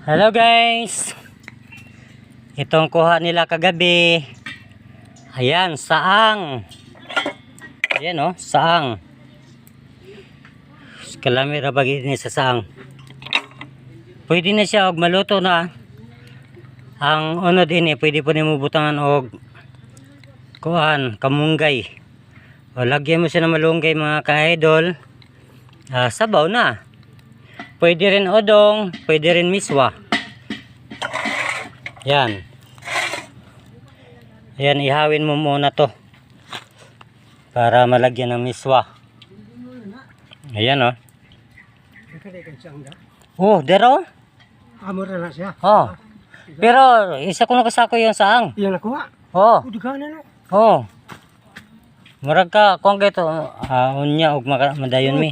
Hello guys, itong kuha nila kagabi. Ayan, saang. Ayan o, saang. Kalamira bagi ni sa saang. Pwede na siya og maluto na. Ang unod ini pwede po nimo butangan og kuhan, kamunggay. O lagyan mo siya ng malunggay mga ka-idol. Sabaw na. Pwede rin odong, pwede rin miswa. Yan. Yan, ihawin mo muna to para malagyan ng miswa. Ayan o. Oh, dero? Amor na siya. Oh. Pero isa ko nakasako yung saang. Iyan nakuha. Oh. Udugan na no. Oh. Murag ka kung gaito unya og madayon mi.